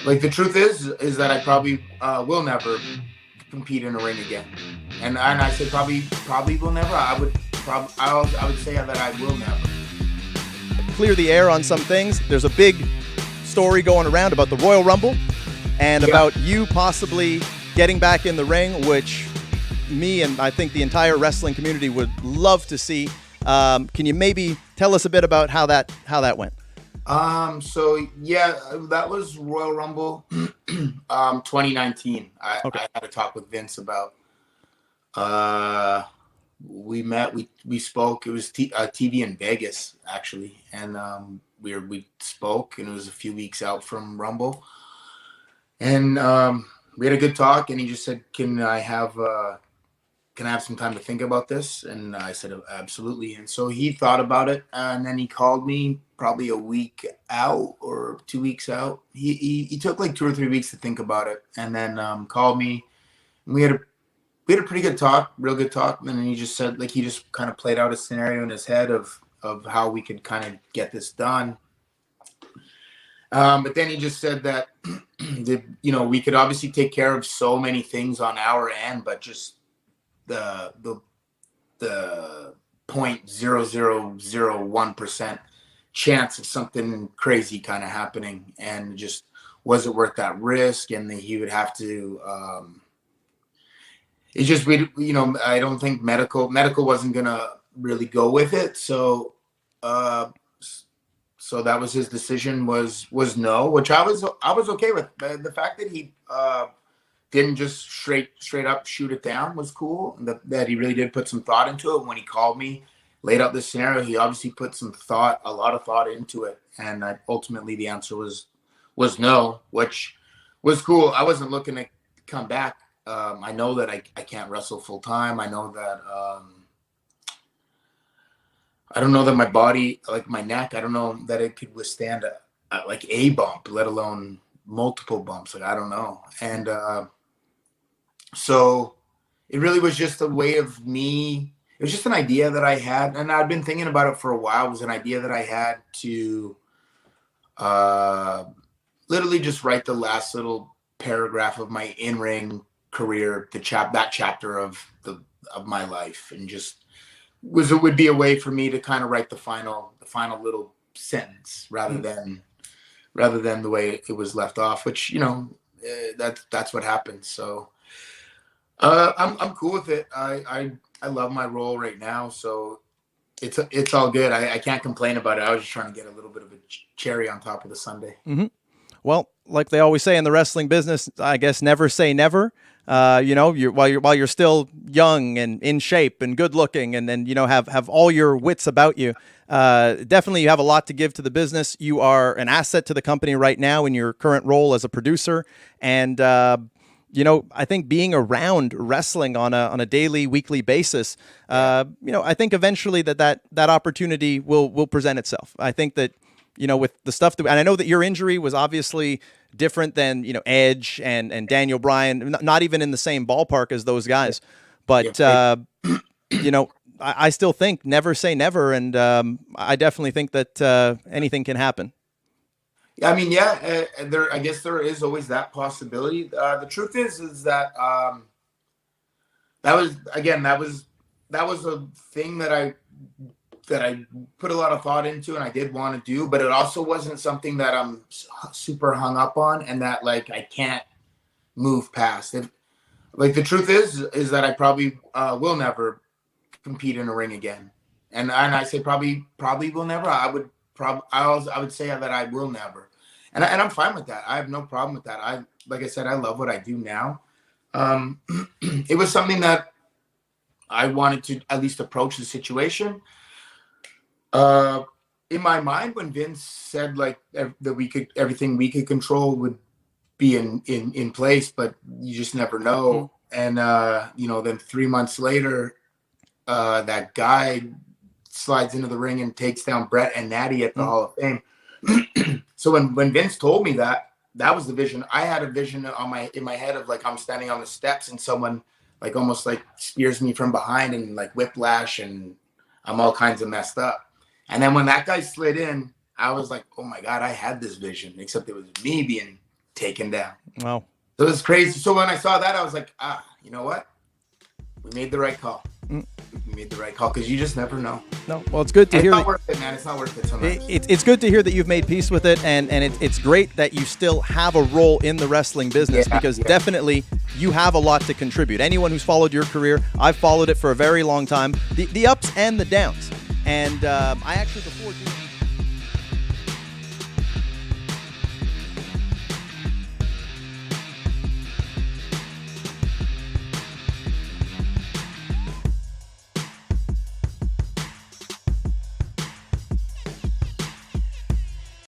Like the truth is that I probably will never compete in a ring again. And I say probably will never. I would say that I will never. Clear the air on some things. There's a big story going around about the Royal Rumble and about you possibly getting back in the ring, which me and I think the entire wrestling community would love to see. Can you maybe tell us a bit about how that went? So yeah, that was Royal Rumble 2019. Okay. I had a talk with Vince about we met, we spoke. It was TV in Vegas actually, and we spoke, and it was a few weeks out from Rumble, and we had a good talk, and he just said, can I have some time to think about this? And I said, absolutely. And so he thought about it, and then he called me probably a week out or 2 weeks out. He took like 2 or 3 weeks to think about it, and then called me. And we had a pretty good talk, real good talk. And then he just said, like, he just kind of played out a scenario in his head of how we could kind of get this done. But then he just said that we could obviously take care of so many things on our end, but just the 0.0001% chance of something crazy kind of happening, and just was it worth that risk? And he would have to it's just I don't think medical wasn't gonna really go with it, so that was his decision, was no, which I was okay with. The fact that he didn't just straight up shoot it down was cool. That he really did put some thought into it. When he called me, laid out this scenario, he obviously put a lot of thought into it. And ultimately the answer was no, which was cool. I wasn't looking to come back. I know that I can't wrestle full time. I know that I don't know that my body, like my neck, I don't know that it could withstand a bump, let alone multiple bumps. Like, I don't know. And so it really was just a way of me. It was just an idea that I had, and I'd been thinking about it for a while. It was an idea that I had to literally just write the last little paragraph of my in-ring career, that chapter of my life, and just it would be a way for me to kind of write the final little sentence rather than the way it was left off, which that's what happened. So I'm cool with it. I love my role right now, so it's all good. I can't complain about it. I was just trying to get a little bit of a cherry on top of the sundae. Mm-hmm. Well, like they always say in the wrestling business, I guess never say never. While you're still young and in shape and good looking, and then have all your wits about you. Definitely, you have a lot to give to the business. You are an asset to the company right now in your current role as a producer, and I think being around wrestling on a daily, weekly basis, I think eventually that opportunity will present itself. I think that, with the stuff and I know that your injury was obviously different than, Edge and Daniel Bryan, not even in the same ballpark as those guys. But, I still think never say never. And I definitely think that anything can happen. I mean, yeah, I guess there is always that possibility. The truth is that that was a thing that I put a lot of thought into, and I did want to do, but it also wasn't something that I'm super hung up on, and that like I can't move past. Like the truth is that I probably will never compete in a ring again, and I say probably will never. I would say that I will never, and I'm fine with that. I have no problem with that. Like I said, I love what I do now. It was something that I wanted to at least approach the situation. In my mind, when Vince said like that everything we could control would be in place, but you just never know. Mm-hmm. And then 3 months later, that guy slides into the ring and takes down Bret and Natty at the Hall of Fame. So when Vince told me that was the vision. I had a vision in my head of like I'm standing on the steps and someone like almost like spears me from behind and like whiplash, and I'm all kinds of messed up. And then when that guy slid in, I was like, oh my God, I had this vision, except it was me being taken down. Wow. So it's crazy. So when I saw that, I was like, you know what? We made the right call. We made the right call because you just never know. No, well, it's good to hear. It's not worth it, man. It's not worth it sometimes. It's good to hear that you've made peace with it, and it's great that you still have a role in the wrestling business because definitely you have a lot to contribute. Anyone who's followed your career, I've followed it for a very long time, the ups and the downs. And I actually, before doing